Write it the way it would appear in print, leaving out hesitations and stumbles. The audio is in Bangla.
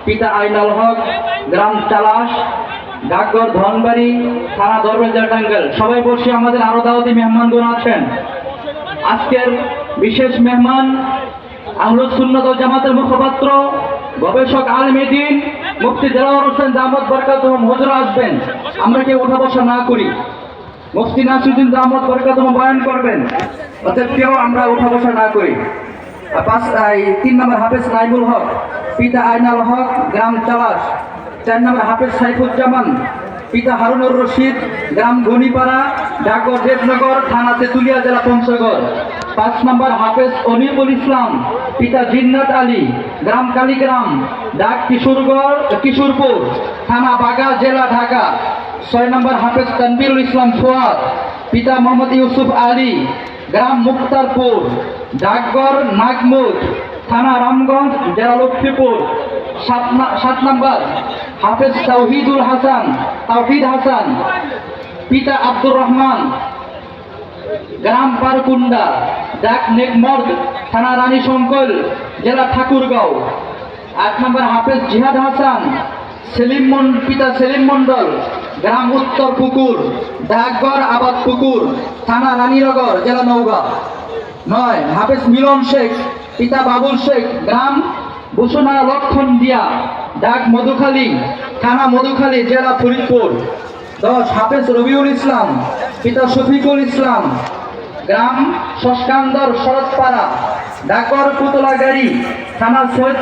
পিতা আইনাল হক, গ্রাম তালাশ, ডাকঘর ধনবাড়ি, থানা দরবেজা টাঙ্গাইল। সবাই বসে, আমাদের আরো দাওয়াতি মেহমানগণ আছেন। আজকের বিশেষ মেহমান আহলুস সুন্নাত ওয়াল জামাতের মুখপাত্র, গবেষক আলেমে দ্বীন মুফতি দেলাওয়ার হোসেন দামাত বরকাতুহুম হুজুর আসবেন। আমরা কেউ উঠা বসা না করি। মুফতি নাসিরউদ্দিন দামাত বরকাতুহুম বয়ান করবেন, অতএব কেউ আমরা উঠা বসা না করি। 3 নম্বর হাফেজ নাইমুল হক, পিতা আইনাল হক, গ্রাম তালাশ। 4 নম্বর হাফেজ সাইফুজ্জামান, পিতা হারুনুর রশিদ, গ্রাম গনিপাড়া, ডাকঘর দেবনগর, থানা তেঁতুলিয়া, জেলা পঞ্চগড়। 5 নম্বর হাফেজ অনিকুল ইসলাম, পিতা জিন্নাত আলী, গ্রাম কালীগ্রাম, ডাক কিশোরপুর, থানা বাগা, জেলা ঢাকা। 6 নম্বর হাফেজ তানবীরুল ইসলাম ফুয়াদ, পিতা মোহাম্মদ ইউসুফ আলী, গ্রাম মুক্তারপুর, ডাকঘর নাগমুদ, থানা রামগঞ্জ, জেলা লক্ষ্মীপুর। 7 নম্বর হাফেজ তাওহিদ হাসান, পিতা আব্দুর রহমান, গ্রাম পারকুন্ডা, ডাক নেকমর্দ, থানা রানী শঙ্কল, জেলা ঠাকুরগাঁও। 8 নম্বর হাফেজ জিহাদ হাসান, পিতা সেলিম মন্ডল, গ্রাম উত্তর পুকুর, ডাকঘর আবাদ পুকুর, থানা রানীনগর, জেলা নওগাঁ। 9 হাফেজ মিলন শেখ, পিতা বাবুল শেখ, গ্রাম বসুনা লক্ষণদিয়া, ডাক মধুখালী, থানা মধুখালী, জেলা ফরিদপুর। 10 হাফেজ রবিউল ইসলাম, পিতা শফিকুল ইসলাম, গ্রাম শশকান্দর, শরৎপাড়া, ডাকঘর পুতলাগাড়ি, থানা সৈয়দ